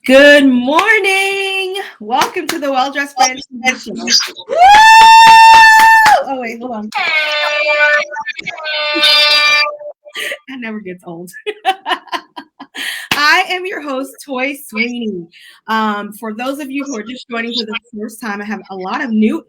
Good morning. Welcome to the Well Dressed Brand Show. Woo! Oh, wait, hold on. That never gets old. I am your host, Toy Sweeney. For those of you who are just joining for the first time, I have a lot of new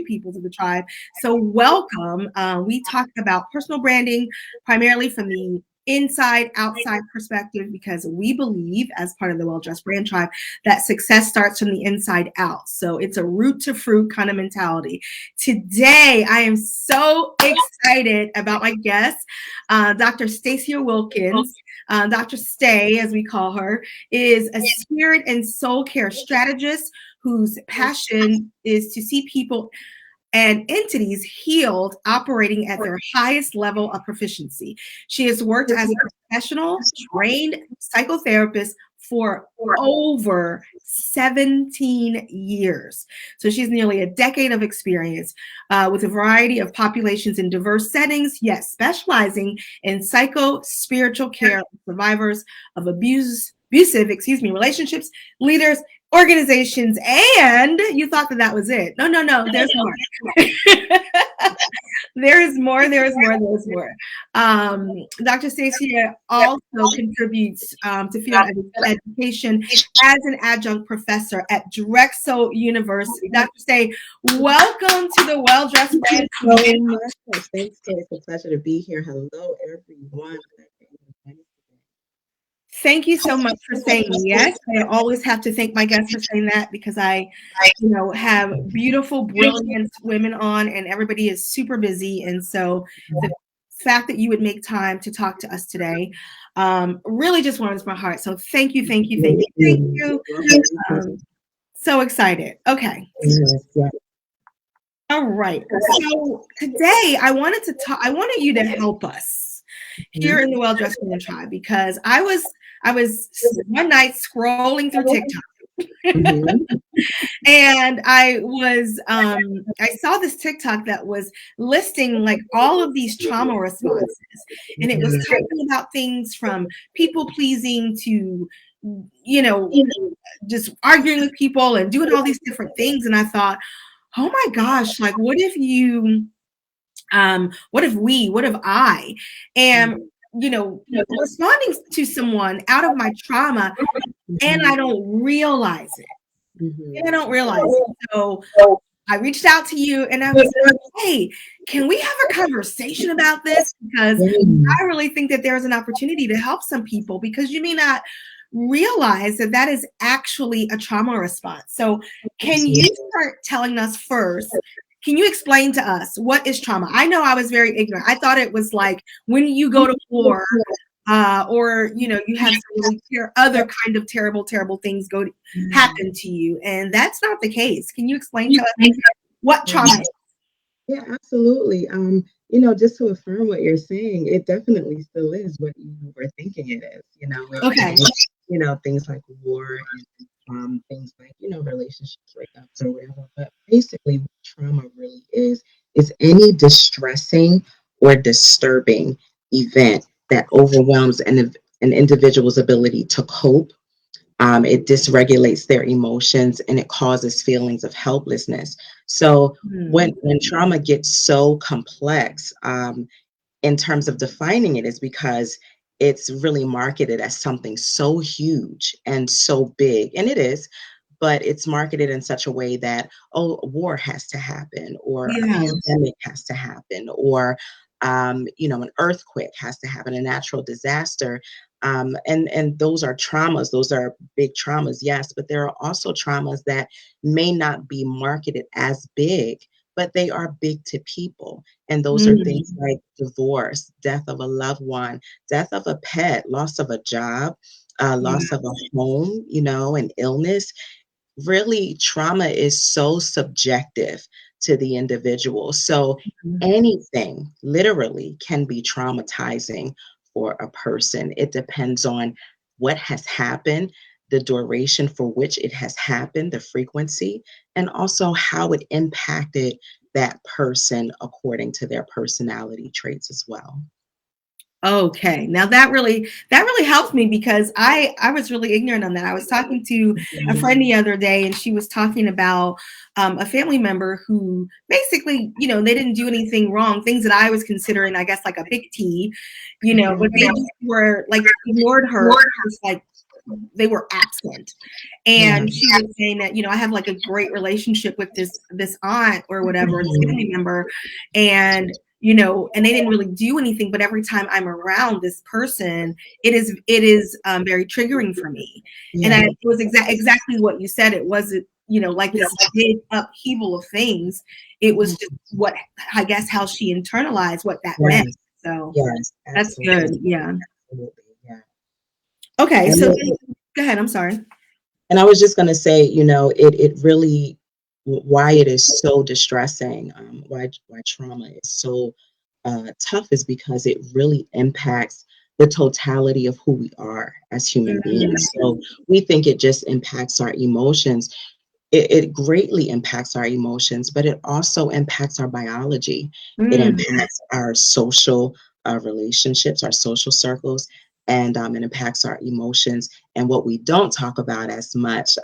people to the tribe. So welcome. We talk about personal branding primarily from the inside outside perspective, because we believe, as part of the Well Dressed Brand Tribe, that success starts from the inside out. So it's a root to fruit kind of mentality. Today I am so excited about my guest, Dr. Stacia Wilkins. Dr. Stay, as we call her, is a spirit and soul care strategist whose passion is to see people and entities healed, operating at their highest level of proficiency. She has worked as a professional, trained psychotherapist for over 17 years. So she's nearly a decade of experience with a variety of populations in diverse settings, yet specializing in psycho-spiritual care of survivors of abusive relationships, leaders, organizations. And you thought that was it. No, there's more. There's more. Dr. Stacia also contributes to field education as an adjunct professor at Drexel University. Dr. Stay, welcome to the Well Dressed Brand. Thanks so much. Thanks, Kate. It's a pleasure to be here. Hello, everyone. Thank you so much for saying yes. I always have to thank my guests for saying that, because I have beautiful, brilliant women on, and everybody is super busy. And so the fact that you would make time to talk to us today really just warms my heart. So thank you. So excited. Okay. All right. So today I wanted you to help us here in the Well Dressed Brand Tribe, because I was one night scrolling through TikTok. And I saw this TikTok that was listing like all of these trauma responses, and it was talking about things from people pleasing to just arguing with people and doing all these different things. And I thought, oh my gosh, like what if I am responding to someone out of my trauma, and I don't realize it. So I reached out to you and I was like, hey, can we have a conversation about this? Because I really think that there's an opportunity to help some people, because you may not realize that is actually a trauma response. So can you start telling us first? Can you explain to us what is trauma? I know I was very ignorant. I thought it was like when you go to war, or you have some really other kind of terrible things happen to you, and that's not the case. Can you explain to us what trauma is? Yeah, absolutely. Just to affirm what you're saying, it definitely still is what you were thinking it is. Okay. Things like war and things like relationships breakups or whatever. But basically, what trauma really is any distressing or disturbing event that overwhelms an individual's ability to cope. It dysregulates their emotions, and it causes feelings of helplessness. So when trauma gets so complex, in terms of defining it, is because it's really marketed as something so huge and so big, and it is, but it's marketed in such a way that, a war has to happen, or a pandemic has to happen, or an earthquake has to happen, a natural disaster. And those are traumas. Those are big traumas, yes, but there are also traumas that may not be marketed as big, but they are big to people. And those are things like divorce, death of a loved one, death of a pet, loss of a job, loss of a home, and illness. Really, trauma is so subjective to the individual. So anything literally can be traumatizing for a person. It depends on what has happened, the duration for which it has happened, the frequency, and also how it impacted that person according to their personality traits as well. Okay. Now that really helped me because I was really ignorant on that. I was talking to a Mhm. friend the other day and she was talking about a family member who basically, they didn't do anything wrong, things that I was considering, I guess, like a big T, but they just were like ignored her, just like they were absent. Yeah. And she was saying that, I have like a great relationship with this aunt or whatever, this Mhm. family member, and and they didn't really do anything, but every time I'm around this person, it is very triggering for me. And Yeah. it was exactly what you said. It wasn't, like this big upheaval of things. It was just what, I guess, how she internalized what that meant. Yes. So Yes. that's good. Absolutely. Yeah. Absolutely. Yeah. Okay. And So then, go ahead. I'm sorry. and I was just going to say, it really, why it is so distressing, why trauma is so tough is because it really impacts the totality of who we are as human beings. So we think it just impacts our emotions. It greatly impacts our emotions, but it also impacts our biology. It Mm, impacts our social relationships, our social circles, and it impacts our emotions. And what we don't talk about as much,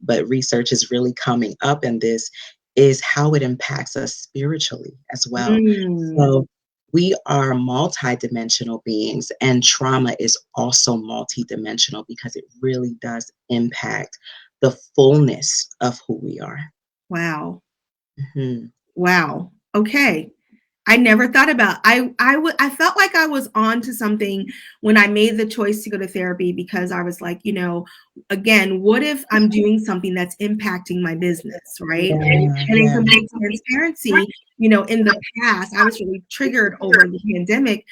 but research is really coming up in this, is how it impacts us spiritually as well. mm. So we are multidimensional beings, and trauma is also multidimensional because it really does impact the fullness of who we are. Wow. Mhm. Wow. Okay. I never thought about I felt like I was on to something when I made the choice to go to therapy because I was like, again, what if I'm doing something that's impacting my business, right? Yeah, And in yeah. complete transparency, in the past, I was really triggered over the pandemic.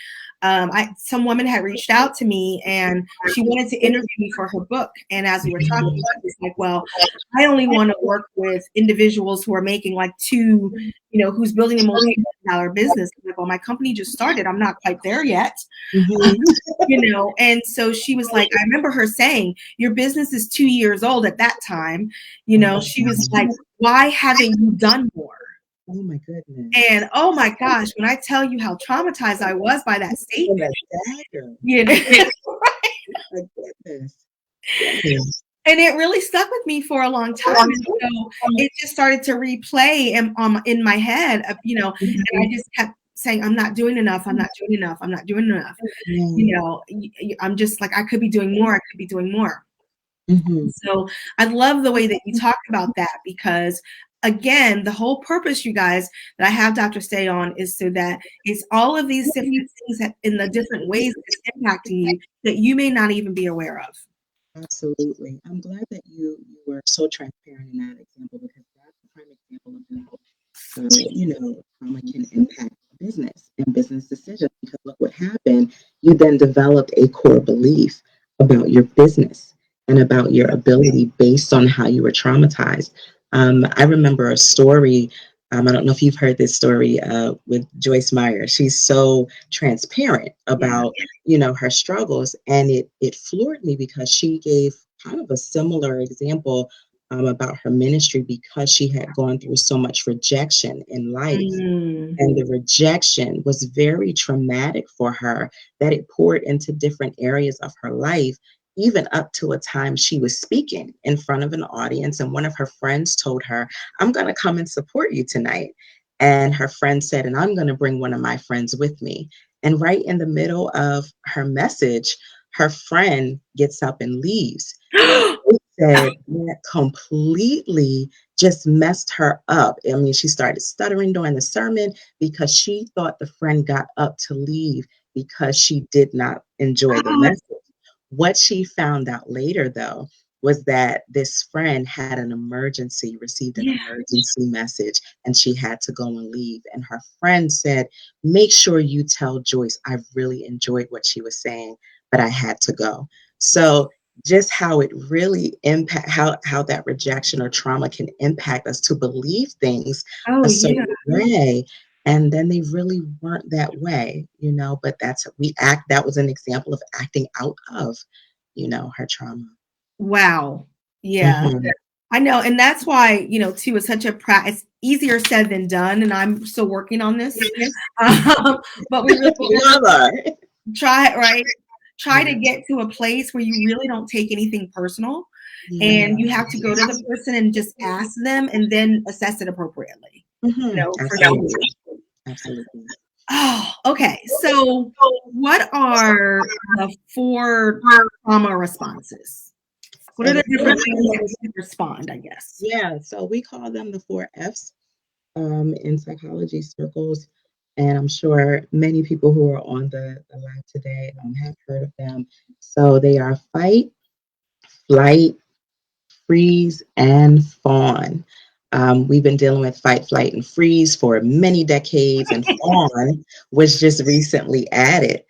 Some woman had reached out to me and she wanted to interview me for her book. And as we were talking, she was like, "Well, I only want to work with individuals who are making like who's building a multi-million-dollar business." I'm like, "Well, my company just started. I'm not quite there yet." Mhm. And so she was like, I remember her saying, "Your business is 2 years old at that time." Oh my She was gosh. like, "Why haven't you done more?" Oh my goodness. And oh my gosh, when I tell you how traumatized I was by that And statement, a dagger. you know, Oh my goodness. Goodness. and it really stuck with me for a long time. And so it just started to replay in my head, and I Mhm. just kept saying, "I'm not doing enough. I'm not doing enough. I'm not doing enough." Yeah. I'm just like, I could be doing more. I could be doing more. Mhm. So I love the way that you talk about that because, again, the whole purpose, you guys, that I have Dr. Stay on is so that it's all of these different things that in the different ways that it's impacting you that you may not even be aware of. Absolutely. I'm glad that you were so transparent in that example because that's a prime example of how trauma can impact business and business decisions. Because look what happened. You then developed a core belief about your business and about your ability based on how you were traumatized. I remember a story. I don't know if you've heard this story with Joyce Meyer. She's so transparent Yeah. about her struggles, and it floored me because she gave kind of a similar example about her ministry because she had gone through so much rejection in life. Mm, And the rejection was very traumatic for her, that it poured into different areas of her life, even up to a time she was speaking in front of an audience. And one of her friends told her, "I'm going to come and support you tonight." And her friend said, "And I'm going to bring one of my friends with me." And right in the middle of her message, her friend gets up and leaves. It said that completely just messed her up. I mean, she started stuttering during the sermon because she thought the friend got up to leave because she did not enjoy the message. What she found out later, though, was that this friend had an emergency, received an yeah. emergency message, and she had to go and leave. And her friend said, "Make sure you tell Joyce I really enjoyed what she was saying, but I had to go." So just how it really impact how that rejection or trauma can impact us to believe things Oh, a yeah. certain way, and then they really weren't that way, but that was an example of acting out of her trauma. Wow. Yeah. Mhm. I know. And that's why, too, it's such it's easier said than done. And I'm still working on this. Um, but we really We all are. Try, right? Try to Yeah. get to a place where you really don't take anything personal, Yeah. and you have to go to the person and just ask them and then assess it appropriately, for sure. Absolutely. Absolutely. Oh, okay. So what are the 4 trauma responses? What So are the the four, different things that we respond, I guess? yeah, so we call them the 4 F's in psychology circles. And I'm sure many people who are on the live today have heard of them. So they are fight, flight, freeze, and fawn. We've been dealing with fight, flight, and freeze for many decades, and fawn was just recently added.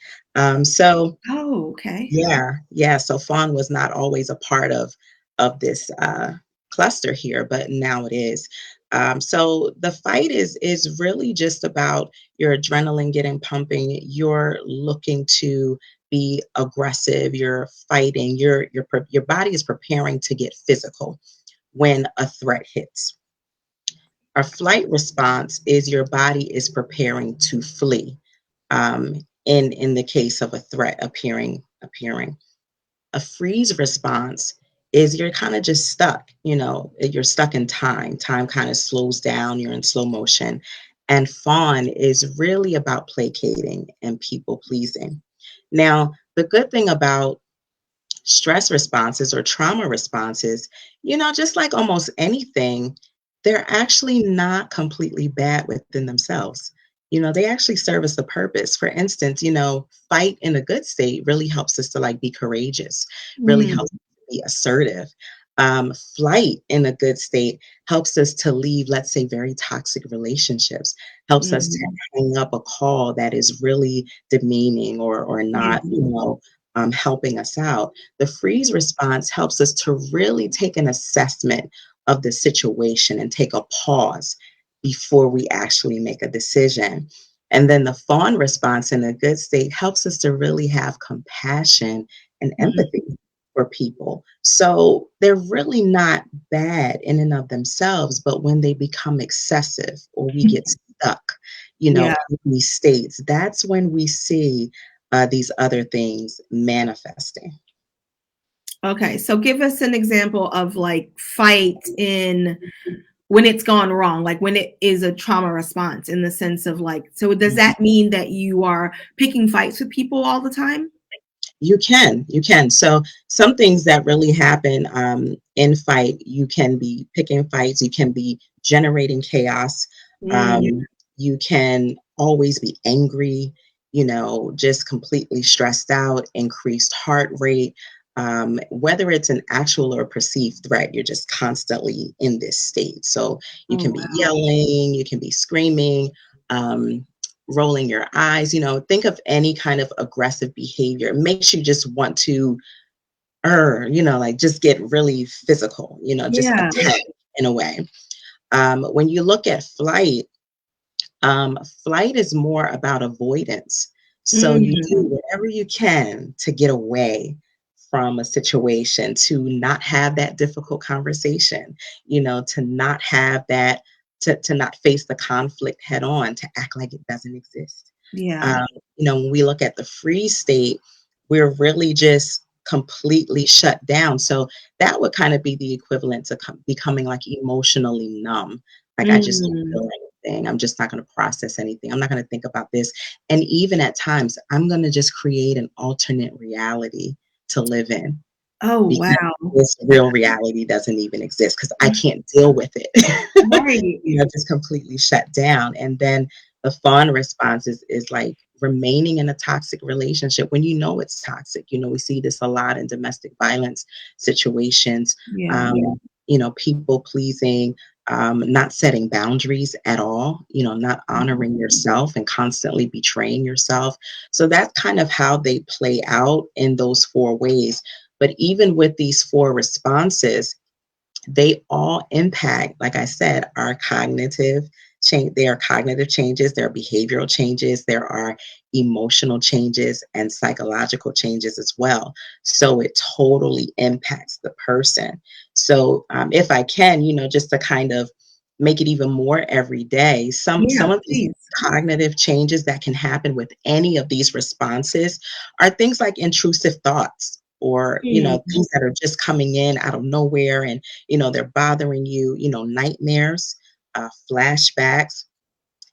So Oh, okay. yeah, yeah. So fawn was not always a part of this cluster here, but now it is. So the fight is really just about your adrenaline getting pumping. You're looking to be aggressive. You're fighting. Your body is preparing to get physical when a threat hits. Our flight response is your body is preparing to flee. In the case of a threat appearing. A freeze response is you're kind of just stuck, you're stuck in time. Time kind of slows down, you're in slow motion. And fawn is really about placating and people pleasing. Now, the good thing about stress responses or trauma responses, just like almost anything, they're actually not completely bad within themselves. They actually service a purpose. For instance, fight in a good state really helps us to like be courageous, really Mm, helps us to be assertive. Flight in a good state helps us to leave, let's say, very toxic relationships, helps us to mhm. hang up a call that is really demeaning or Yeah. not, helping us out. The freeze response helps us to really take an assessment of the situation and take a pause before we actually make a decision. And then the fawn response in a good state helps us to really have compassion and Mhm. empathy for people. So they're really not bad in and of themselves, but when they become excessive or we get stuck, Yeah. in these states, that's when we see these other things manifesting. Okay. So give us an example of like fight in when it's gone wrong, like when it is a trauma response in the sense of like, so does that mean that you are picking fights with people all the time? You can. So some things that really happen in fight, you can be picking fights, you can be generating chaos, Mm, um, you can always be angry, just completely stressed out, increased heart rate. Whether it's an actual or perceived threat, you're just constantly in this state. So you oh, can be wow. yelling, you can be screaming. Um, Rolling your eyes, think of any kind of aggressive behavior. It makes you just want to, like just get really physical, just Yeah. attack in a way. When you look at flight, flight is more about avoidance. So you Mm, do whatever you can to get away from a situation, to not have that difficult conversation, to not have that, to not face the conflict head on, to act like it doesn't exist. yeah. Um, when we look at the freeze state, we're really just completely shut down. So that would kind of be the equivalent to becoming like emotionally numb. Like I just don't Mm. feel anything. I'm just not going to process anything. I'm not going to think about this. And even at times, I'm going to just create an alternate reality to live in Oh, because wow. this real reality doesn't even exist because I can't deal with it. Right. Just completely shut down. And then the fawn response is like remaining in a toxic relationship when you know it's toxic. We see this a lot in domestic violence situations. Yeah. Um, people pleasing, not setting boundaries at all, not honoring yourself and constantly betraying yourself. So that's kind of how they play out in those 4 ways. But even with these 4 responses, they all impact, like I said, our cognitive change. There are cognitive changes, there are behavioral changes, there are emotional changes and psychological changes as well. So it totally impacts the person. So if I can, just to kind of make it even more every day. Yeah, Some of these please. cognitive changes that can happen with any of these responses are things like intrusive thoughts, or Mm. things that are just coming in out of nowhere, and they're bothering you, nightmares, flashbacks,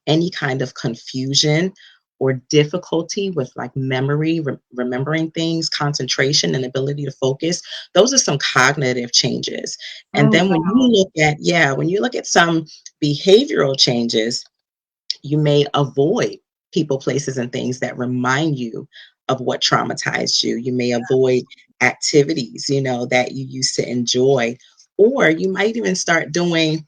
any kind of confusion or difficulty with like memory, remembering things, concentration, and ability to focus. Those are some cognitive changes. And Oh, then wow. when you look at some behavioral changes, you may avoid people, places, and things that remind you of what traumatized you. You may avoid activities, that you used to enjoy, or you might even start doing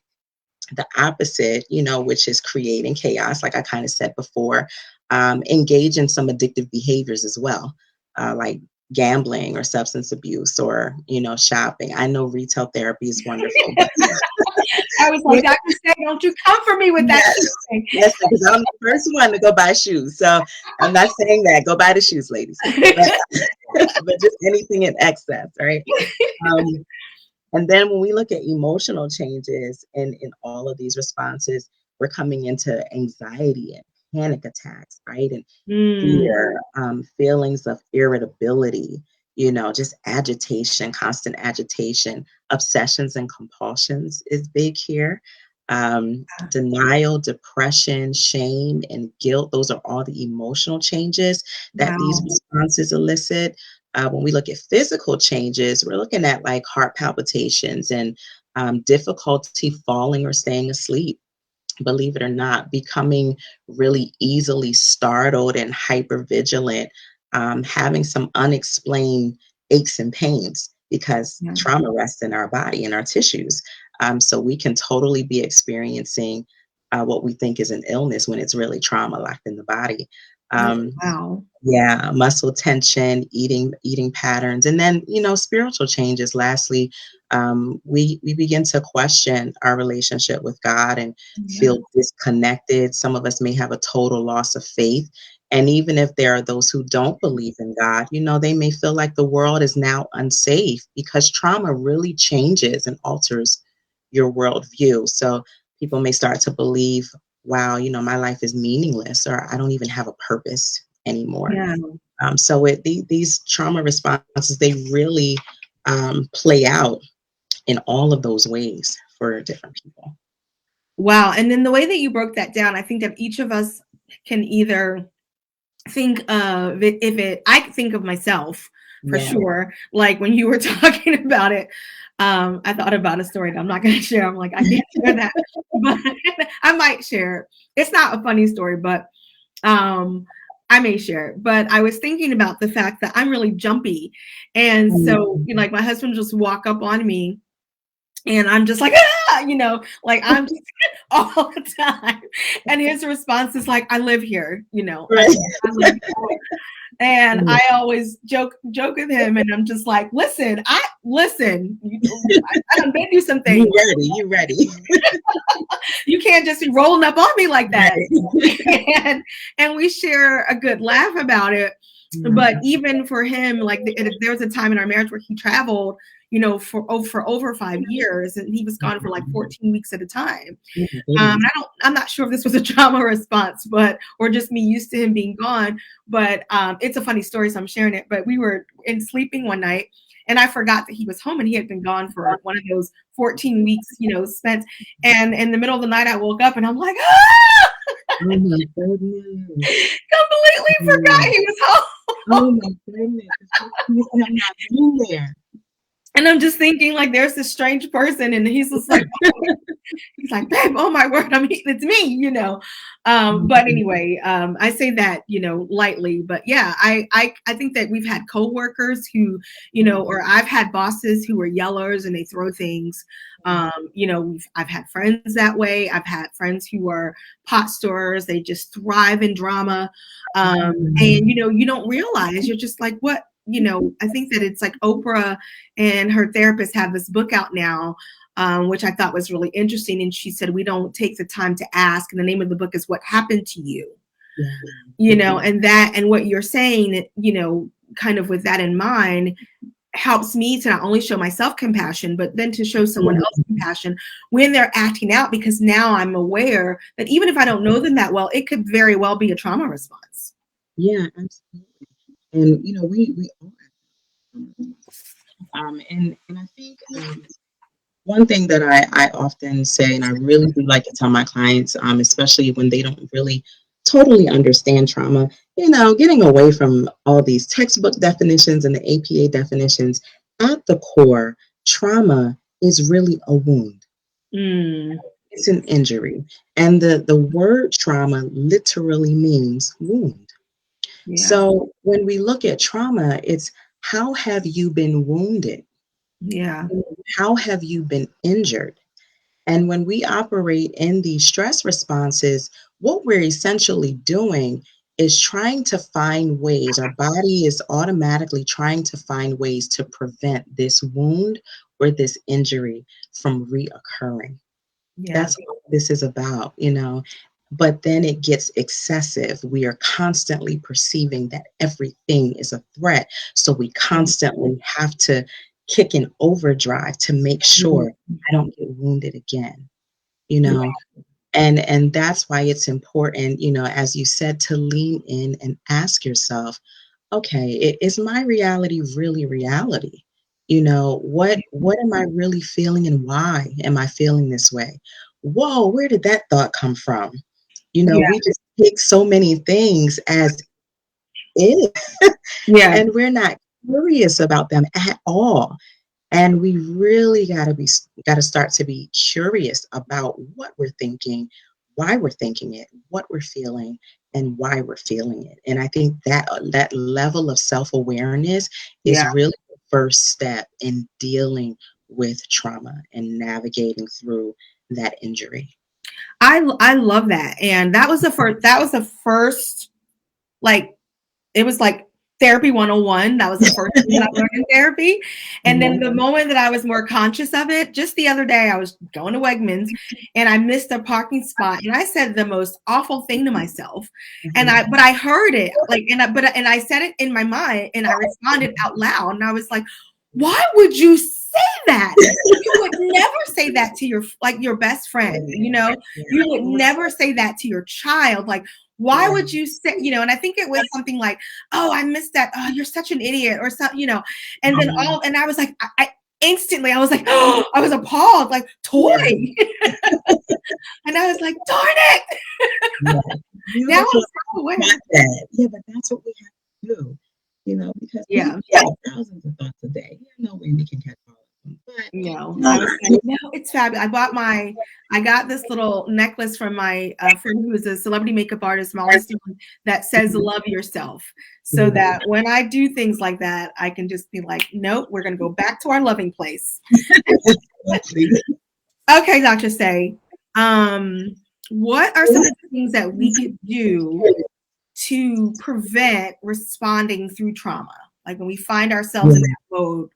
the opposite, which is creating chaos, like I kind of said before. Engage in some addictive behaviors as well, like gambling or substance abuse, or shopping. I know retail therapy is wonderful, but I was like, Dr. Say, don't you come for me with that yes, shoe thing. yes, because I'm the first one to go buy shoes. So I'm not saying that. Go buy the shoes, ladies, but but just anything in excess, right? Um, And then when we look at emotional changes in all of these responses, we're coming into anxiety and panic attacks, right? And Mm, fear, feelings of irritability, just agitation, constant agitation, obsessions and compulsions is big here. Denial, depression, shame, and guilt, those are all the emotional changes that these wow. responses elicit. When we look at physical changes, we're looking at like heart palpitations and difficulty falling or staying asleep, believe it or not, becoming really easily startled and hypervigilant, having some unexplained aches and pains because Yeah. trauma rests in our body and our tissues. So we can totally be experiencing what we think is an illness when it's really trauma locked in the body. Oh, Um, wow. yeah, muscle tension, eating patterns, and then spiritual changes. Lastly, we begin to question our relationship with God and Yeah. feel disconnected. Some of us may have a total loss of faith, and even if there are those who don't believe in God, they may feel like the world is now unsafe, because trauma really changes and alters your worldview. So people may start to believe, wow, my life is meaningless, or I don't even have a purpose anymore. Yeah. So these trauma responses, they really play out in all of those ways for different people. Wow. And then the way that you broke that down, I think that each of us can either think of it, I think of myself for Yeah. sure. Like when you were talking about it, I thought about a story that I'm not going to share. I'm like, I can't share that, but I might share it. It's not a funny story, but um, I may share it. But I was thinking about the fact that I'm really jumpy. And so, Mhm. like my husband just walk up on me and I'm just like, like I'm just all the time. And his response is like, I live here, Right. I live here. And I always joke with him, and I'm just like, listen, I done been through some You things. ready? You ready? You can't just be rolling up on me like that. Right. and we share a good laugh about it. But Mhm. even for him, like there was a time in our marriage where he traveled, for over 5 years, and he was gone for like 14 weeks at a time. Oh my goodness. I'm not sure if this was a trauma response, or just me used to him being gone. But it's a funny story, so I'm sharing it. But we were in sleeping one night, and I forgot that he was home, and he had been gone for one of those 14 weeks, spent. And in the middle of the night, I woke up, and I'm like, Oh my goodness. completely forgot Mm. he was home. Oh my goodness. It's 14 and I'm not been there. And I'm just thinking, like, there's this strange person, and he's just like, he's like, babe, oh my word, it's me. But anyway, I say that, lightly, but yeah, I think that we've had coworkers who, or I've had bosses who are yellers and they throw things. I've had friends that way. I've had friends who are pot stirrers. They just thrive in drama. And, you don't realize, you're just like, what? I think that it's like Oprah and her therapist have this book out now, which I thought was really interesting. And she said, we don't take the time to ask. And the name of the book is What Happened to You? Yeah. And what you're saying, kind of with that in mind, helps me to not only show myself compassion, but then to show someone Yeah, else compassion when they're acting out, because now I'm aware that even if I don't know them that well, it could very well be a trauma response. yeah, absolutely. And we all have and I think one thing that I often say, and I really do like to tell my clients, especially when they don't really totally understand trauma, getting away from all these textbook definitions and the APA definitions, at the core, trauma is really a wound. Mm, It's an injury. And the word trauma literally means wound. yeah, So when we look at trauma, it's how have you been wounded? yeah, How have you been injured? And when we operate in these stress responses, what we're essentially doing is trying to find ways, our body is automatically trying to find ways to prevent this wound or this injury from reoccurring. yeah, That's what this is about. But then it gets excessive. We are constantly perceiving that everything is a threat. So we yeah, constantly have to kick in overdrive to make sure I don't get wounded again, you yeah, know. And that's why it's important, as you said, to lean in and ask yourself, okay, is my reality really reality? What am I really feeling and why am I feeling this way? Whoa, where did that thought come from? yeah, We just take so many things as is, yeah, and we're not curious about them at all. And we really got to start to be curious about what we're thinking, why we're thinking it, what we're feeling, and why we're feeling it. And I think that level of self-awareness is yeah. really the first step in dealing with trauma and navigating through that injury. I love that, and that was the first. That was the first, like, it was like therapy 101. That was the first thing that I learned in therapy. And then Mhm, the moment that I was more conscious of it, just the other day, I was going to Wegmans and I missed a parking spot. And I said the most awful thing to myself. mhm. But I heard it like, and I said it in my mind and I responded out loud. And I was like, why would you say that? You would never say that to your best friend, Yeah, you would never say that to your child. Like, why yeah, would you say, and I think it was something like, oh, I missed that. Oh, you're such an idiot or something. And then mhm, and I was like, I instantly, I was like, oh, I was appalled, like, toy. yeah, And I was like, darn it. yeah. Now I'm Beautiful. self-aware. Got that. Yeah, but that's what we have to do, because we Yeah. have thousands of thoughts a day. There's no way we can catch all of them. But I was like, no, it's fabulous. I got this little necklace from my friend who is a celebrity makeup artist, Molly Stone, that says love yourself. So yeah, that when I do things like that, I can just be like, nope, we're going to go back to our loving place. absolutely. Okay, Dr. Say, what are some of the things that we could do to prevent responding through trauma? Like when we find ourselves in Yeah. that mode,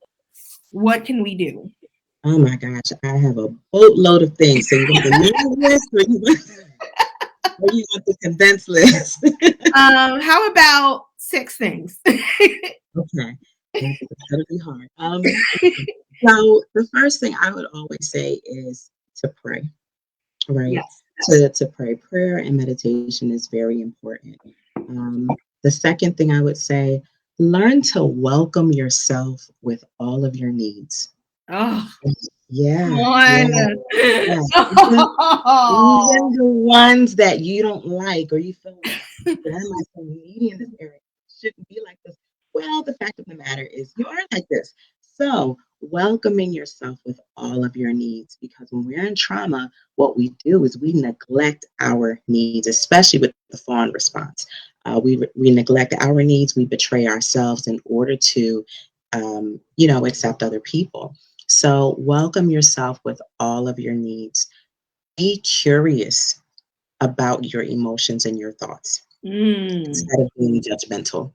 what can we do? Oh my gosh, I have a boatload of things. So you want the long list, or you want the condensed list? How about 6 things? Okay, that's gonna be hard. So the first thing I would always say is to pray, right? Yes. To pray. Prayer and meditation is very important. The second thing I would say, learn to welcome yourself with all of your needs. Oh, come Yeah, yeah, on. yeah. Even, Oh, even the ones that you don't like or you feel like, "Man, I'm like so needy in this area. Shouldn't be like this." Well, the fact of the matter is you are like this. So welcoming yourself with all of your needs, because when we're in trauma, what we do is we neglect our needs, especially with the fawn response. We neglect our needs. We betray ourselves in order to, accept other people. So welcome yourself with all of your needs. Be curious about your emotions and your thoughts mm. instead of being judgmental.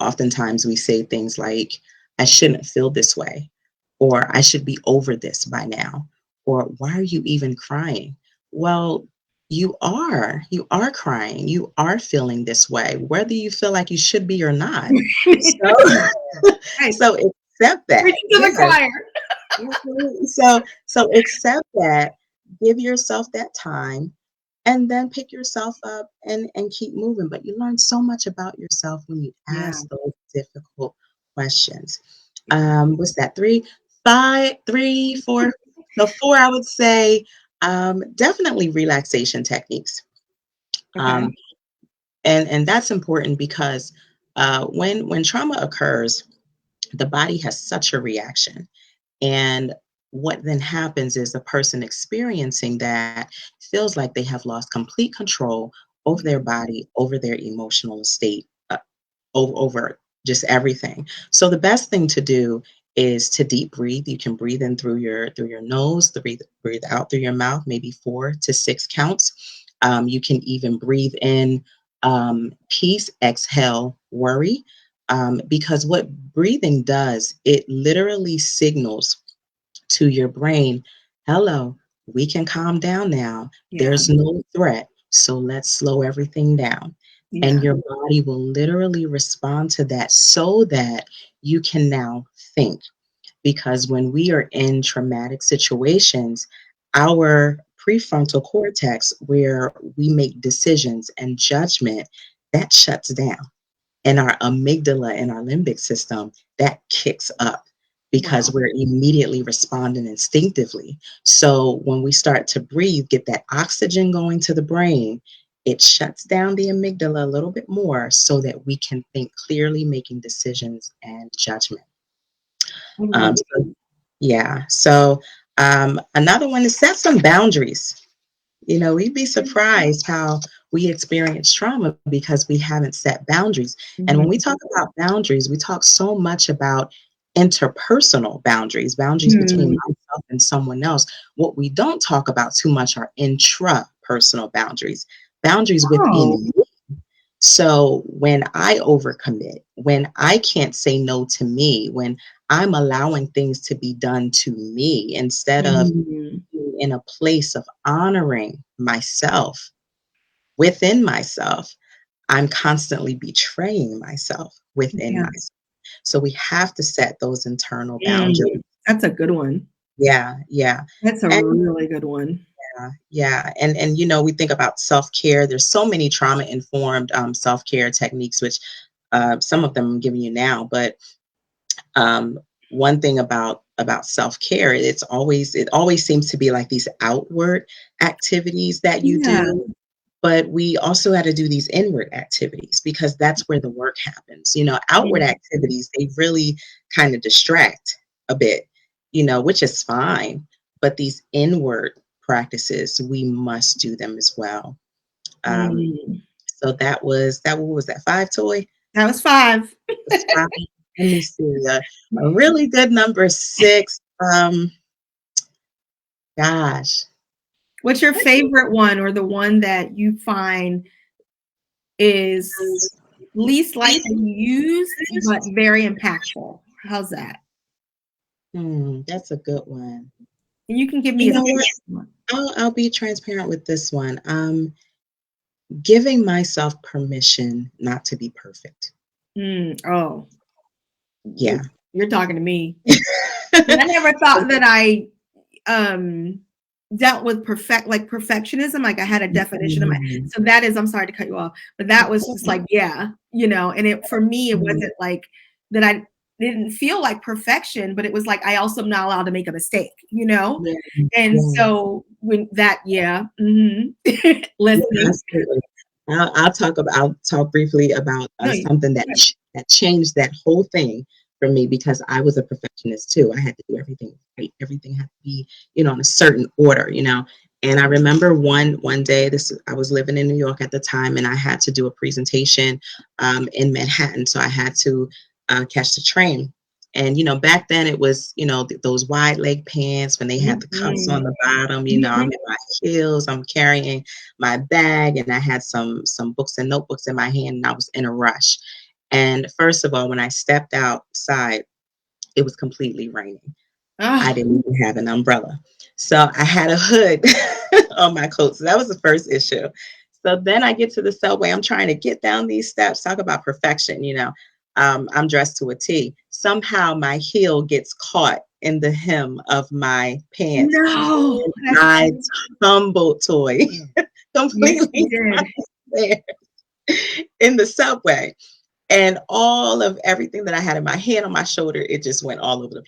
Oftentimes we say things like, I shouldn't feel this way, or I should be over this by now, or why are you even crying? Well, you are crying, you are feeling this way, whether you feel like you should be or not. So, Right. so it's accept that. Preaching to the Yes, choir. absolutely. So accept that, give yourself that time, and then pick yourself up and keep moving. But you learn so much about yourself when you Yeah. ask those difficult questions. Yeah. What's that? Three, five, three, four. So four, I would say, definitely relaxation techniques. Okay. Um, and that's important because when trauma occurs, the body has such a reaction. And what then happens is the person experiencing that feels like they have lost complete control over their body, over their emotional state, over just everything. So the best thing to do is to deep breathe. You can breathe in through your nose, breathe out through your mouth, maybe 4 to 6 counts. You can even breathe in peace, exhale, worry. Because what breathing does, it literally signals to your brain, hello, we can calm down now. Yeah. There's no threat. So let's slow everything down. And Yeah. your body will literally respond to that so that you can now think. Because when we are in traumatic situations, our prefrontal cortex, where we make decisions and judgment, that shuts down, and our amygdala and our limbic system, that kicks up because Wow. we're immediately responding instinctively. So when we start to breathe, get that oxygen going to the brain, it shuts down the amygdala a little bit more so that we can think clearly, making decisions and judgment. So, yeah. So another one is set some boundaries. We'd be surprised how we experience trauma because we haven't set boundaries. And when we Mhm. talk about boundaries, we talk so much about interpersonal boundaries, boundaries between Mhm. myself and someone else. What we don't talk about too much are intrapersonal boundaries, boundaries Oh. within. So when I overcommit, when I can't say no to me, when I'm allowing things to be done to me instead of Mhm. being in a place of honoring myself within myself, I'm constantly betraying myself within Yeah. myself. So we have to set those internal Mm. boundaries. That's a good one. Yeah, yeah. That's a And really good one. yeah, and we think about self-care. There's so many trauma-informed self-care techniques, which some of them I'm giving you now, but um, one thing about self-care, it always seems to be like these outward activities that you Yeah. do, but we also got to do these inward activities because that's where the work happens. Outward Mhm. activities, they really kind of distract a bit, which is fine, but these inward practices, we must do them as well. um, Mm. so what was that, 5 toy? That was 5. Let me see. A really good number 6. Gosh, What's your favorite one, or the one that you find is least likely used but very impactful? How's that? that's a good one. And you can give me You a know what? one. I'll be transparent with this one. Giving myself permission not to be perfect. Oh, Yeah. you're talking to me. And I never thought that I um dealt with perfectionism. Like I had a definition of my, Mhm. so that is, I'm sorry to cut you off, but that was just like, yeah, and it, for me, it Mhm. wasn't like that. I didn't feel like perfection, but it was like I also am not allowed to make a mistake. Yeah, And yeah, so when that, yeah, yeah, listening. absolutely. I'll talk briefly about No, something that changed that whole thing for me because I was a perfectionist too. I had to do everything right. Everything had to be, in a certain order. And I remember one day, I was living in New York at the time, and I had to do a presentation in Manhattan, so I had to catch the train. And back then it was those wide leg pants when they had the cuffs on mhm, the bottom. I'm mhm. in my heels, I'm carrying my bag, and I had some books and notebooks in my hand, and I was in a rush. And first of all, when I stepped outside, it was completely raining. I Ah, didn't even have an umbrella. So I had a hood on my coat. So that was the first issue. So then I get to the subway. I'm trying to get down these steps. Talk about perfection. I'm dressed to a T. somehow my heel gets caught in the hem of my pants. No, that's I tumbled, Toy, yes, completely you did. there in the subway. And all of everything that I had in my hand, on my shoulder, it just went all over the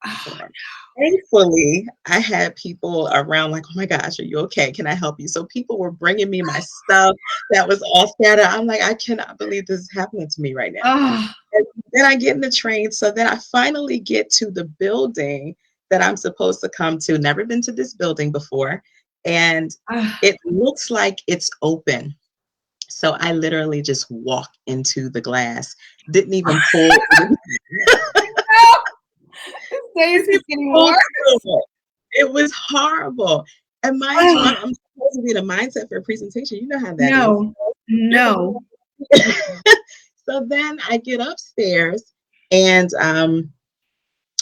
Oh, platform. Thankfully, I had people around like, oh my gosh, are you okay? Can I help you? So people were bringing me my stuff that was all scattered. I'm like, I cannot believe this is happening to me right now. oh, And then I get in the train. So then I finally get to the building that I'm supposed to come to. Never been to this building before. And oh. it looks like it's open. So I literally just walked into the glass, didn't even pull. This day is just getting Pulled worse. through it. It was horrible. And mind you, Oh, I'm supposed to be in a mindset for a presentation. You know how that is. no, no. So then I get upstairs and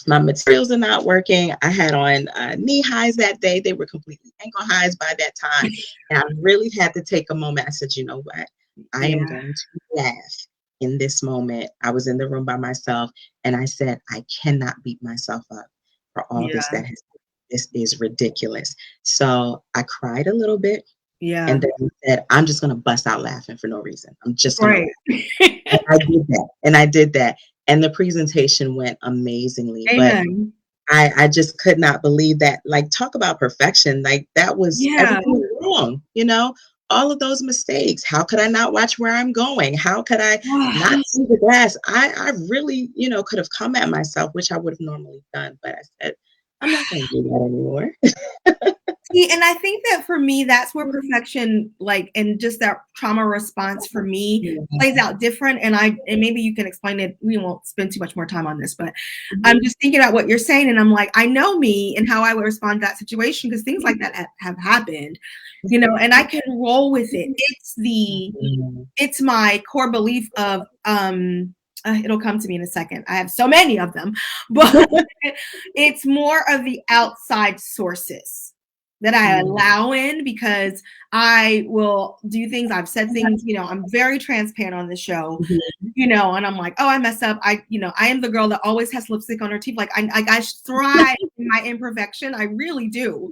my materials are not working. I had on knee highs that day. They were completely ankle highs by that time. And I really had to take a moment. I said, you know what? I am Yeah, going to laugh in this moment. I was in the room by myself and I said, I cannot beat myself up for all this yeah, that has. This is ridiculous. So I cried a little bit yeah. and then said, I'm just going to bust out laughing for no reason. I'm just going to Right. laugh. And I did that. And I did that. And the presentation went amazingly. But Amen. I just could not believe that. Like, talk about perfection. Like, that was Yeah. everything was wrong, all of those mistakes. How could I not watch where I'm going? How could I not see the glass? I really, could have come at myself, which I would have normally done. But I said, I'm not going to do that anymore. See, and I think that for me, that's where perfection, like, and just that trauma response for me plays out different. And maybe you can explain it. We won't spend too much more time on this, but I'm just thinking about what you're saying. And I'm like, I know me and how I would respond to that situation because things like that have happened, and I can roll with it. It's my core belief of, it'll come to me in a second. I have so many of them, but it's more of the outside sources that I allow in because I will do things. I've said things, I'm very transparent on the show, and I'm like, oh, I mess up. I am the girl that always has lipstick on her teeth. Like I thrive in my imperfection. I really do.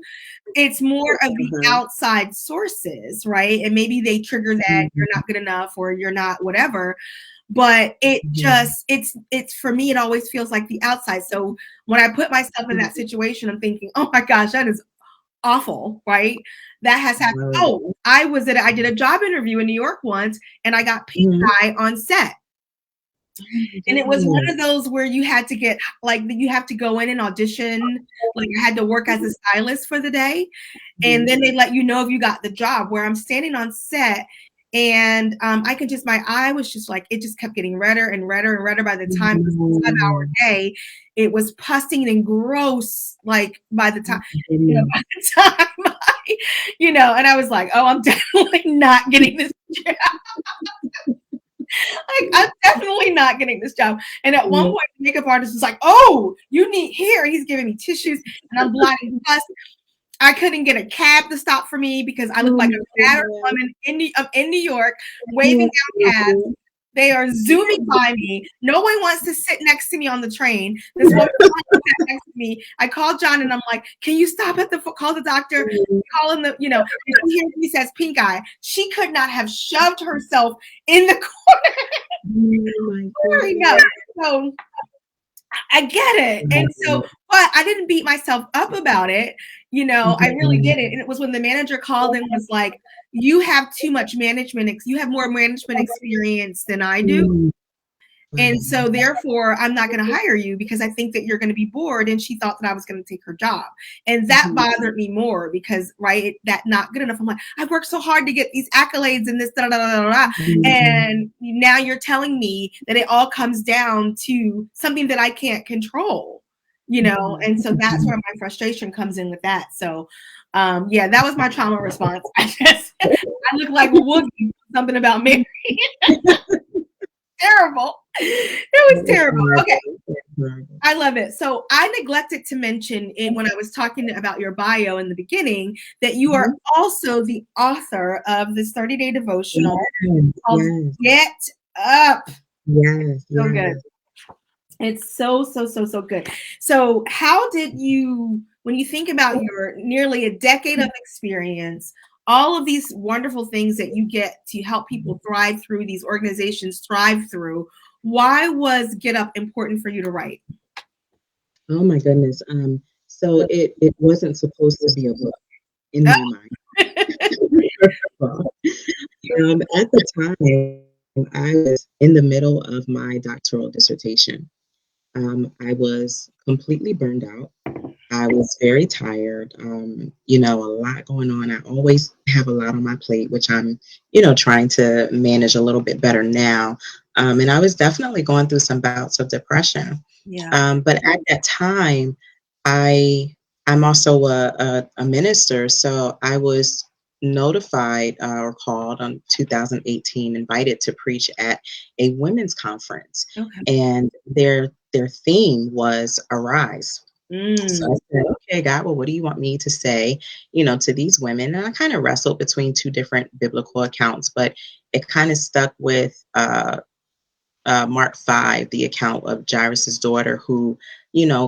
It's more of the outside sources, right? And maybe they trigger that you're not good enough or you're not whatever. But it just, it's for me, it always feels like the outside. So when I put myself in that situation, I'm thinking, oh my gosh, that is awful, right? That has happened. Oh, I did a job interview in New York once and I got pink eye on set. And it was one of those where you had to get, like, you have to go in and audition. Like, I had to work as a stylist for the day. And then they let you know if you got the job, where I'm standing on set and my eye was just like, it just kept getting redder and redder and redder by the time it was a 5-hour day. It was pussing and gross, like by the time, and I was like, oh, I'm definitely not getting this job. Like, I'm definitely not getting this job. And at one point, the makeup artist was like, oh, you need here. He's giving me tissues and I'm blinding pus. I couldn't get a cab to stop for me because I look like a battered woman in New York, waving down cabs. They are zooming by me. No one wants to sit next to me on the train. This woman sat next to me. I called John and I'm like, can you stop call the doctor, call him he says pink eye. She could not have shoved herself in the corner. So I get it. And so, but I didn't beat myself up about it. I really didn't. And it was when the manager called and was like, you have too much you have more management experience than I do. And so therefore, I'm not going to hire you because I think that you're going to be bored. And she thought that I was going to take her job. And that bothered me more because, right, that not good enough. I'm like, I worked so hard to get these accolades and this, da, da, da, da, da. And now you're telling me that it all comes down to something that I can't control, and so that's where my frustration comes in with that. So, that was my trauma response. I look like Woogie, something about Mary. Terrible. It was terrible. Okay. I love it. So I neglected to mention it when I was talking about your bio in the beginning that you are also the author of this 30-day devotional called Get Up. Yes. So good. It's so, so, so, so good. So how did you, when you think about your nearly a decade of experience, all of these wonderful things that you get to help people thrive through, these organizations thrive through, why was Get Up important for you to write? Oh my goodness. So it wasn't supposed to be a book in my mind. At the time, I was in the middle of my doctoral dissertation. I was completely burned out. I was very tired. A lot going on. I always have a lot on my plate, which I'm, trying to manage a little bit better now. And I was definitely going through some bouts of depression. Yeah. But at that time, I I'm also a minister, so I was notified or called on 2018, invited to preach at a women's conference, Okay. and their theme was Arise. So I Mm. said, okay, God, well, what do you want me to say, to these women? And I kind of wrestled between two different biblical accounts, but it kind of stuck with Mark 5, the account of Jairus's daughter who,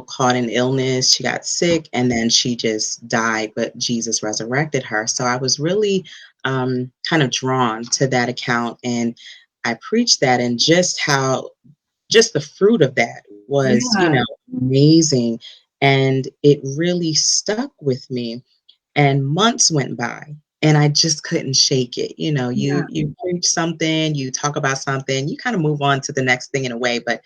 caught an illness. She got sick and then she just died, but Jesus resurrected her. So I was really kind of drawn to that account. And I preached that, and just the fruit of that was, Yeah. amazing. And it really stuck with me. And months went by and I just couldn't shake it. Yeah. You preach something, you talk about something, you kind of move on to the next thing in a way, but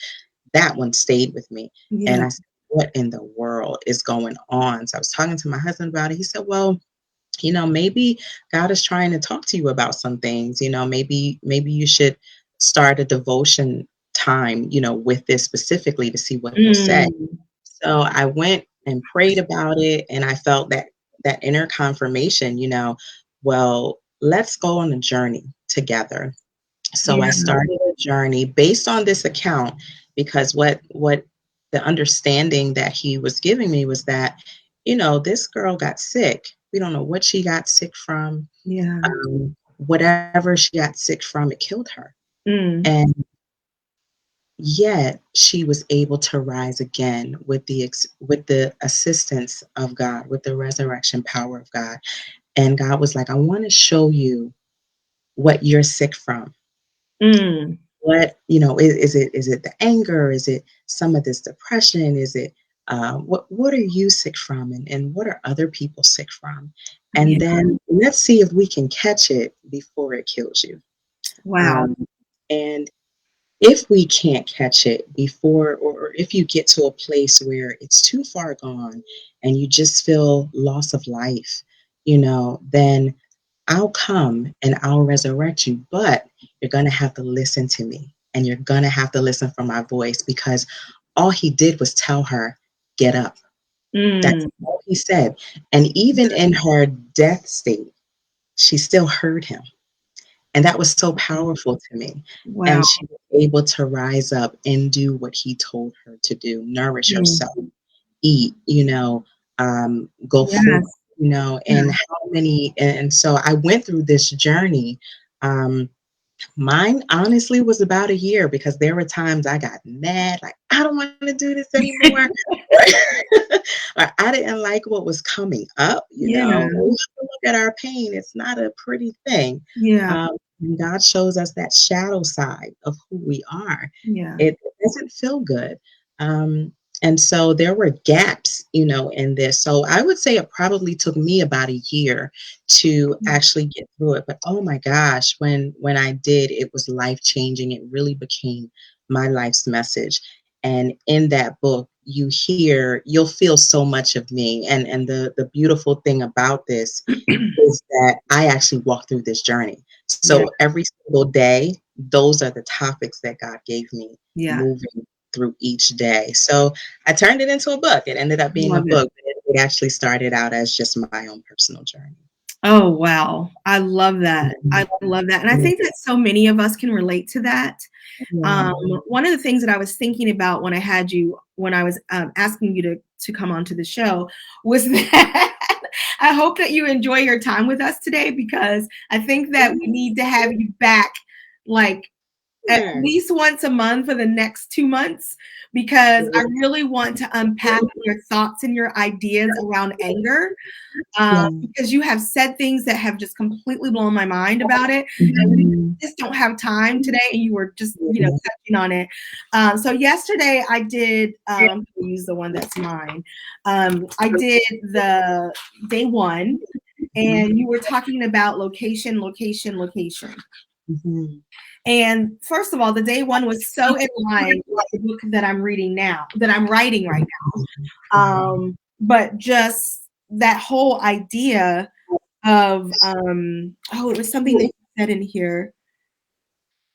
that one stayed with me. And Yeah. I said, what in the world is going on? So I was talking to my husband about it. He said, well, maybe God is trying to talk to you about some things. Maybe you should start a devotion time, with this specifically to see what he'll say. Mm. So I went and prayed about it, and I felt that inner confirmation, well, let's go on a journey together. So I Yeah. started a journey based on this account, because what the understanding that he was giving me was that, this girl got sick. We don't know what she got sick from. Yeah. Whatever she got sick from, it killed her. Mm. And yet she was able to rise again with the assistance of God, with the resurrection power of God. And God was like, I want to show you what you're sick from. Mm. What, is it the anger? Is it some of this depression? Is it what are you sick from, and what are other people sick from? And Yeah. then let's see if we can catch it before it kills you. Wow. And if we can't catch it before, or if you get to a place where it's too far gone and you just feel loss of life, then I'll come and I'll resurrect you. But you're going to have to listen to me, and you're going to have to listen for my voice, because all he did was tell her, get up. That's Mm. all he said. And even in her death state, she still heard him. And that was so powerful to me. Wow. And she was able to rise up and do what he told her to do, nourish Mm. herself, eat, go forward, Yes. and Yeah. how many, and so I went through this journey. Um, Mine honestly was about a year, because there were times I got mad, like, I don't want to do this anymore. Or I didn't like what was coming up, Yeah. We have to look at our pain. It's not a pretty thing. Yeah. And God shows us that shadow side of who we are. Yeah. It doesn't feel good. Um, and so there were gaps, in this. So I would say it probably took me about a year to actually get through it. But oh my gosh, when I did, it was life changing. It really became my life's message. And in that book, you'll feel so much of me. And the beautiful thing about this is that I actually walked through this journey. Yeah. So every single day, those are the topics that God gave me Yeah. moving through each day. So I turned it into a book. It ended up being a Love it. book, but it actually started out as just my own personal journey. Oh, wow. I love that. Mhm. I love that. And I Yeah. think that so many of us can relate to that. Yeah. One of the things that I was thinking about when I had you, when I was asking you to come onto the show, was that I hope that you enjoy your time with us today, because I think that we need to have you back, like at Sure. least once a month for the next 2 months, because I really want to unpack your thoughts and your ideas around anger. Yeah. Because you have said things that have just completely blown my mind about it. And we Mhm. just don't have time today, and you were just, Yeah. touching on it. So yesterday I did, I'll use the one that's mine. I did the day one, and you were talking about location, location, location. Mhm. And first of all, the day one was so in line with the book that I'm reading now, that I'm writing right now. But just that whole idea of it was something that you said in here.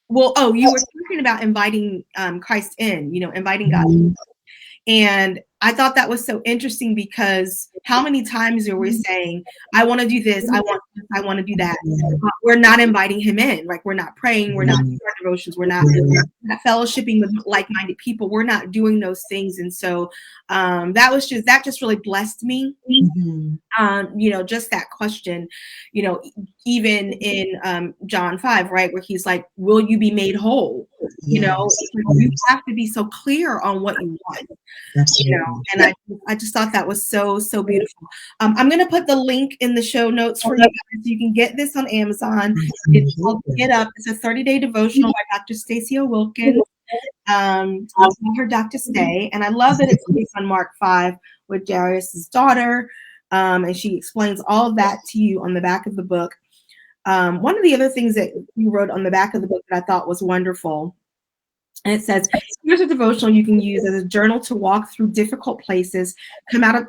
Well, you were talking about inviting Christ in, inviting God. Mhm. And I thought that was so interesting, because how many times are we saying, I want to do this, I want this, I want to do that. But we're not inviting him in. Like, we're not praying, we're not doing our devotions, we're not fellowshipping with like-minded people. We're not doing those things. And so that just really blessed me. Mhm. Just that question, even in John 5, right, where he's like, will you be made whole? Yes. It's like, you Yes. have to be so clear on what you want, Absolutely. and I just thought that was so, so beautiful. I'm going to put the link in the show notes for you guys. You can get this on Amazon. It's called Get Up. It's a 30-day devotional by Dr. Stacia Wilkins. I call her Dr. Stay, and I love that it's based on Mark 5 with Jairus' daughter, and she explains all of that to you on the back of the book. One of the other things that you wrote on the back of the book that I thought was wonderful, and it says, here's a devotional you can use as a journal to walk through difficult places, come out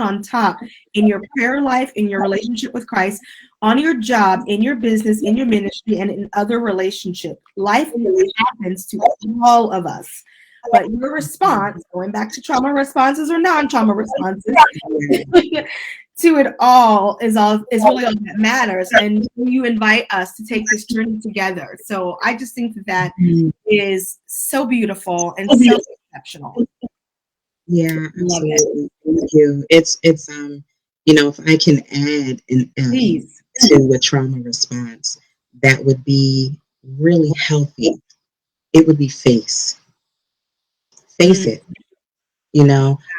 on top in your prayer life, in your relationship with Christ, on your job, in your business, in your ministry, and in other relationships. Life happens to all of us. But your response, going back to trauma responses or non-trauma responses, to it all is really all that matters. And you invite us to take this journey together. So I just think that is so beautiful and so exceptional. Yeah, Love it. absolutely. Thank you. It's if I can add Please. to a trauma response that would be really healthy, it would be face. Face Mm, it.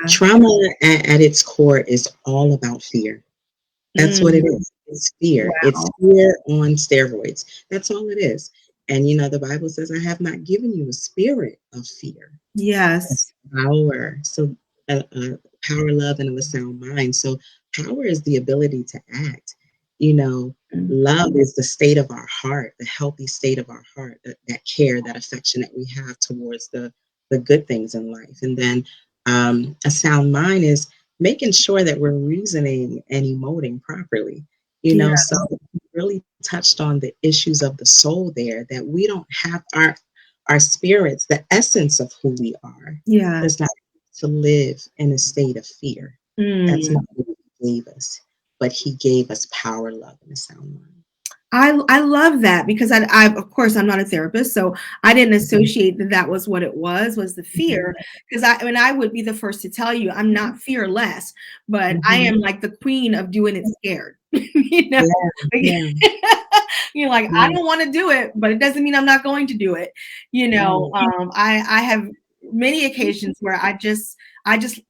Trauma at its core is all about fear. That's what it mm, is. It's fear. It's wow. fear on steroids. That's all it is. And the Bible says, I have not given you a spirit of fear. Yes. Power. So, power, love, and of a sound mind. So, power is the ability to act. You know, Mm, love is the state of our heart, the healthy state of our heart, that care, that affection that we have towards the good things in life. And then a sound mind is making sure that we're reasoning and emoting properly. yeah. So really touched on the issues of the soul there, that we don't have our spirits, the essence of who we are, Yeah. does not to live in a state of fear. That's Mm. not what he gave us, but he gave us power, love, and a sound mind. I love that, because I of course I'm not a therapist, so I didn't associate that was what it was the fear, because I would be the first to tell you I'm not fearless, but I am like the queen of doing it scared. Yeah, yeah, You're like, I yeah, don't want to do it, but it doesn't mean I'm not going to do it. right. I have many occasions where I just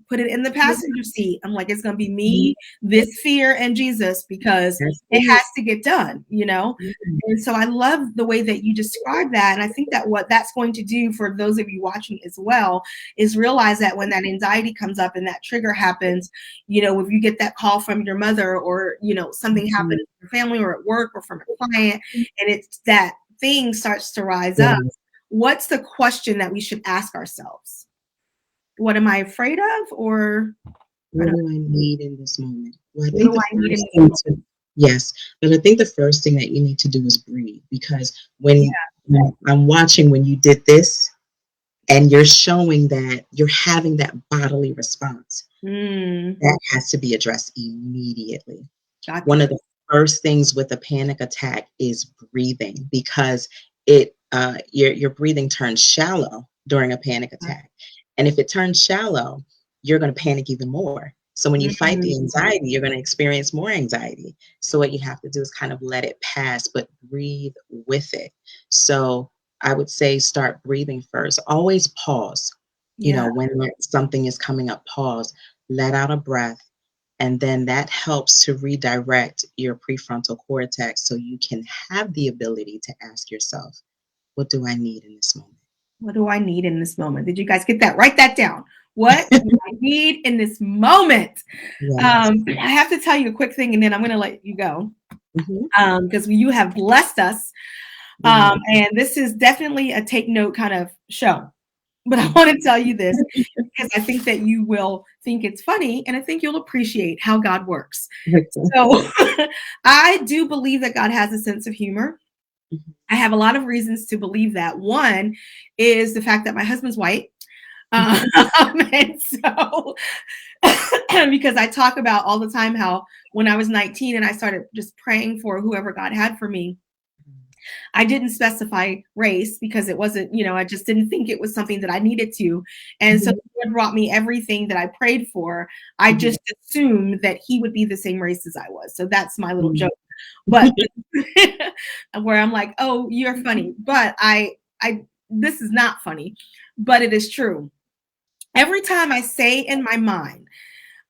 put it in the passenger seat. I'm like, it's gonna be me, this fear, and Jesus, because That's it it. has to get done. Yeah. And so I love the way that you describe that. And I think that what that's going to do for those of you watching as well is realize that when that anxiety comes up and that trigger happens, if you get that call from your mother, or, something happens in your family or at work or from a client, and it's that thing starts to rise Yeah. up, what's the question that we should ask ourselves? What am I afraid of? Or What do I need in this moment? Well, I what think do the I need in first this thing moment? to, yes, but I think the first thing that you need to do is breathe, because when I'm watching when you did this, and you're showing that you're having that bodily response, Mm, that has to be addressed immediately. got One this. of the first things with a panic attack is breathing, because your breathing turns shallow during a panic attack. And if it turns shallow, you're going to panic even more. So when you fight Mm, the anxiety, you're going to experience more anxiety. So what you have to do is kind of let it pass, but breathe with it. So I would say start breathing first. Always pause. Yeah. When something is coming up, pause, let out a breath, and then that helps to redirect your prefrontal cortex so you can have the ability to ask yourself, what do I need in this moment? What do I need in this moment? Did you guys get that? Write that down. What do I need in this moment? Yes. I have to tell you a quick thing, and then I'm going to let you go Mm-hmm. because you have blessed us. Mm-hmm. And this is definitely a take note kind of show. But I want to tell you this because I think that you will think it's funny, and I think you'll appreciate how God works. So I do believe that God has a sense of humor. I have a lot of reasons to believe that. One is the fact that my husband's white. And so, because I talk about all the time how when I was 19 and I started just praying for whoever God had for me, I didn't specify race because it wasn't, I just didn't think it was something that I needed to. And so the Lord brought me everything that I prayed for. I just assumed that he would be the same race as I was. So that's my little joke. But where I'm like, oh, you're funny. But this is not funny, but it is true. Every time I say in my mind,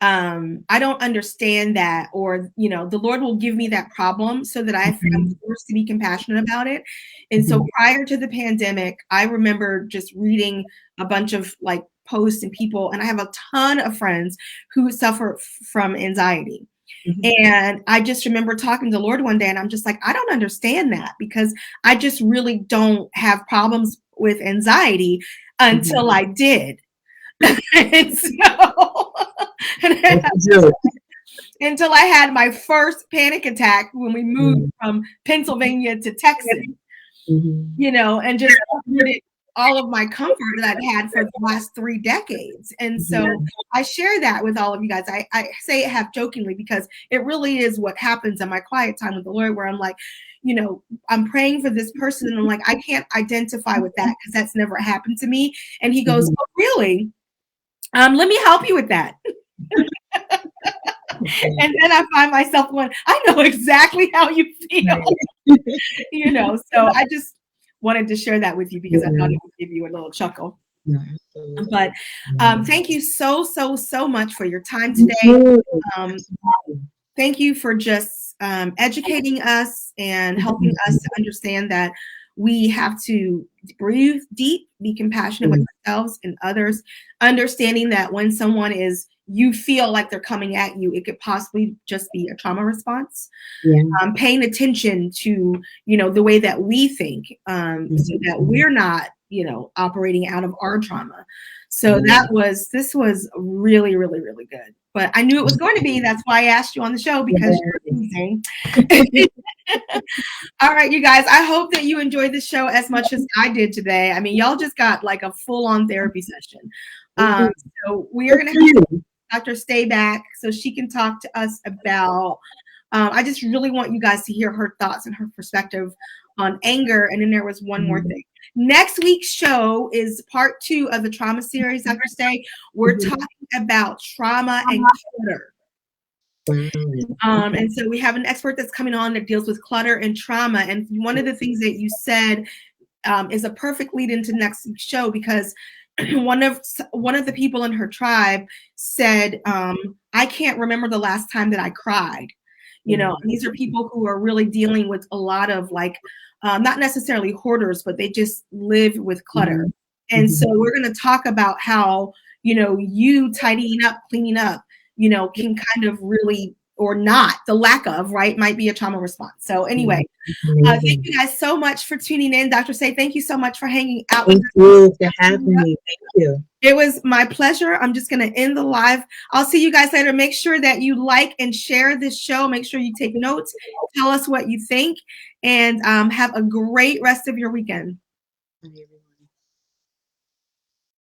I don't understand that, or the Lord will give me that problem so that I'm forced to be compassionate about it. And so prior to the pandemic, I remember just reading a bunch of like posts and people, and I have a ton of friends who suffer from anxiety. And I just remember talking to the Lord one day, and I'm just like, I don't understand that because I just really don't have problems with anxiety until I did. And so, until I had my first panic attack when we moved from Pennsylvania to Texas, and just uprooted all of my comfort that I'd had for the last 3 decades. And so I share that with all of you guys. I say it half jokingly because it really is what happens in my quiet time with the Lord, where I'm like, I'm praying for this person, and I'm like, I can't identify with that because that's never happened to me. And he goes, oh, really? Let me help you with that. And then I find myself going, I know exactly how you feel. So I just wanted to share that with you because I thought it would give you a little chuckle. But thank you so much for your time today. Thank you for just educating us and helping us to understand that we have to breathe deep, be compassionate with ourselves and others, understanding that when someone you feel like they're coming at you, it could possibly just be a trauma response. Paying attention to, the way that we think, so that we're not, operating out of our trauma. So this was really, really, really good. But I knew it was going to be. That's why I asked you on the show, because you're amazing. All right, you guys. I hope that you enjoyed the show as much as I did today. I mean, y'all just got like a full-on therapy session. So we are going to have Dr. Stay back so she can talk to us about. I just really want you guys to hear her thoughts and her perspective on anger. And then there was one more thing. Next week's show is part 2 of the trauma series, Dr. Stay. We're talking about trauma and clutter. And so we have an expert that's coming on that deals with clutter and trauma. And one of the things that you said is a perfect lead into next week's show, because one of the people in her tribe said, I can't remember the last time that I cried. These are people who are really dealing with a lot of like, not necessarily hoarders, but they just live with clutter. And so we're going to talk about how, you tidying up, cleaning up, can kind of really, or not, the lack of, right, might be a trauma response. So anyway, thank you guys so much for tuning in. Dr. Say, thank you so much for hanging out with us. Thank you for having me. Thank you. It was my pleasure. I'm just going to end the live. I'll see you guys later. Make sure that you like and share this show. Make sure you take notes. Tell us what you think, and have a great rest of your weekend. Bye, everyone.